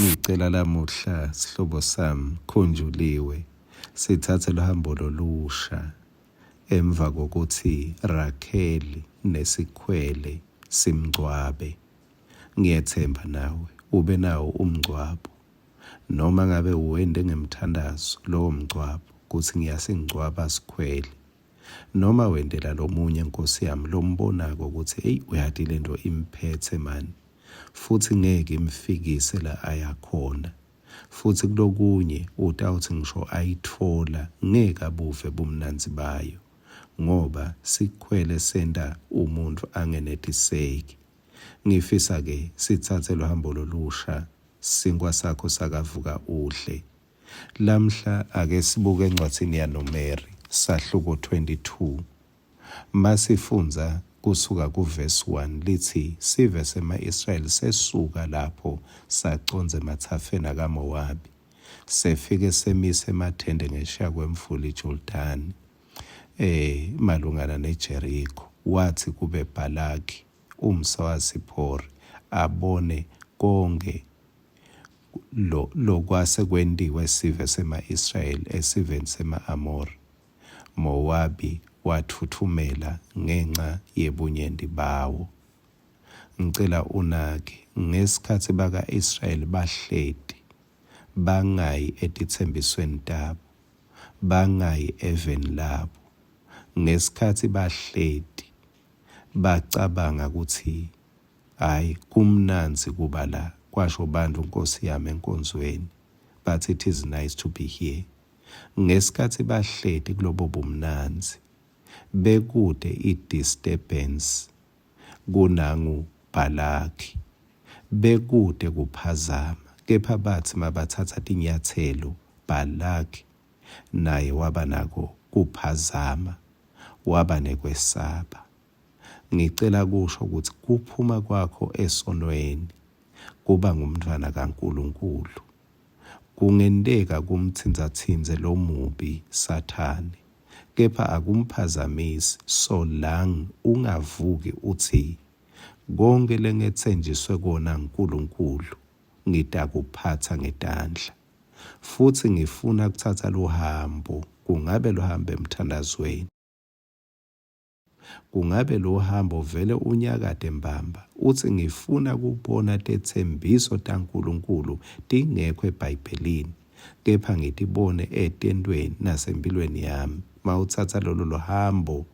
Ngicela lamuhla sihlobo sami Khunjuliwe sithathe lohambo lolusha emva kokuthi Rakheli nesikhwele simgcwabe. Ngiyethemba nawe ube nawo umngcwabo, noma ngabe uwende ngemthandazo lowo mngcwabo kuthi ngiyasingcwaba sikhwele, noma wendela lomunye Nkosi yami lombonako ukuthi hey uyathi lento imphethe mani, futhi ngeke imfikise la ayakhona, futhi kulokunye utawuthi ngisho ayithola ngeke abuve bumnanzi bayo, ngoba sikhwele senda umuntu angenetiseki. Ngifisa ke sithathe lohambo lolusha sinkwa sakho sakavuka uhle. Lamhla ake sibuke encwadini yaNomeri sahluko 22 masifunza kusuka kuverse 1 lithi sive sema-Israyeli sesuka lapho saconze emathafeni akaMowabi sefike semise emathende ngesheya kwemfula iJordani malungana neJerikho. Wathi kube Balaki umsawazipori abone konke lokwase kwendiwe sive sema-Israyeli esiveni sema-Amori. Mowabi wathuthumela ngenxa yebunyendi bawo. Ngicela unake ngesikhathi baka-Israyeli bahleti bangayi etithembisweni tabo, bangayi eveni labo, ngesikhathi bahleti bacabanga ukuthi hayi kumnanzi kuba la, kwasho bantu Nkosi yami enkonzweni bathi it is nice to be here. Ngesikhathi bahleti kulobo bumnanzi bekude i-disturbance kunangu Balaki, bekude kuphazama, kepha bathi mabathatha inyathelo Balaki naye waba nako kuphazama, waba nekwesaba. Ngicela kusho ukuthi kuphuma kwakho esonweni kuba ngumntwana kaNkulunkulu kungendeka kumthinzathinze lo mubi Sathane, kepha akumphazamisi so long ungavuki uthi konke lengethenjiswe kona uNkulunkulu ngitakuphatha ngetandla, futhi ngifuna kuthatha lohambo. Kungabe lohambo emthandazweni, kungabe lohambo vele unyakade mbamba uthi ngifuna kubona tethembiso taNkulunkulu tingekho eBhayibhelini, kepha ngitibone etentweni nasempilweni yami. Mawuthatha lolo lohambo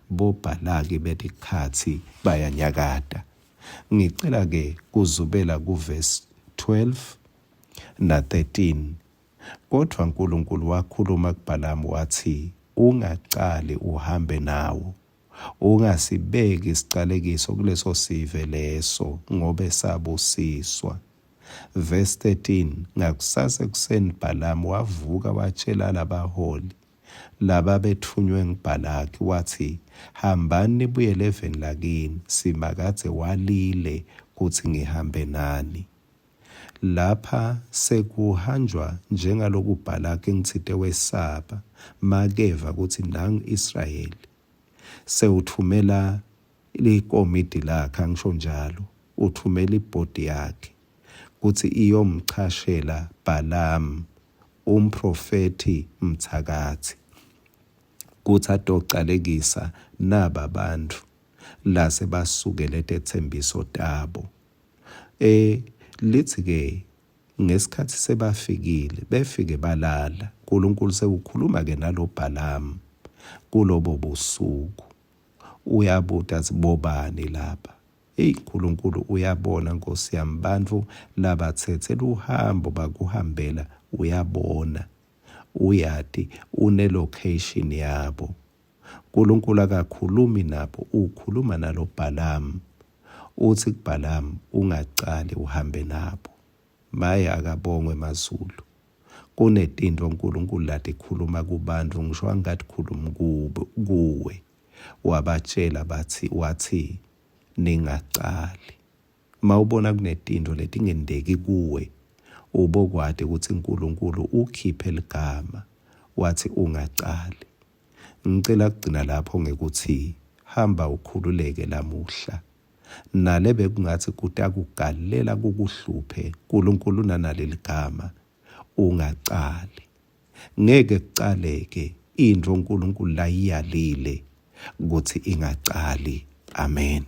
boBalaki betikhathi bayanyakada. Ngicela ke kuzubela kuverse 12 na 13. Kodwa uNkulunkulu wakhuluma kuBhalamu wathi, ungacali uhambe nawo, ungasibeki isiqalekiso kuleso sive leso ngoba sabusiswa. Verse 13, ngakusasa ekuseni Bhalamu wavuka watshela labaholi laba bethunywe nguBalaki wathi, hambani nibuyele eveni lakini, simakade walile kuthi ngihambe nani. Lapha sekuhanjwa njengaloku uBalaki ngithite wesaba makeva ukuthi nangu Israyeli sewuthumela likomidi lakhe, angisho njalo uthumela ibhodi yakhe kuthi iyomchashela Balaam umprofeti mthakathi kuthi atocalekisa naba bantu lase basukele tethembiso tabo. Lithi ke ngesikhathi sebafikile befike balala, uNkulunkulu sekukhuluma ke nalo Balaam kulobo busuku. Uyabuta athi bobani lapha. uNkulunkulu uyabona Nkosi yami, bantu labathethela uhambo bakuhambela uyabona, uyati unelocation yabo. uNkulunkulu akakhulumi nabo, ukhuluma nalo Balaam. Uthi kuBalaam ungacali uhambe nabo. Maye akabongwe mazulu. Kunetinto uNkulunkulu lathi khuluma kubantu, ngisho angathi khuluma kuwe. Wabatshela wathi ningacali. Mawubona kunetinto letingendeki kuwe, ubokwadi ukuthi uNkulunkulu ukhiphe ligama wathi ungacali. Ngicela kugcina lapho ngekuthi hamba ukhululeke lamuhla. nale bekungathi kutakugalela kukuhluphe uNkulunkulu nanaleli gama ungacali. Ngeke kucaleke into uNkulunkulu la iyalile ukuthi ingacali. Amen.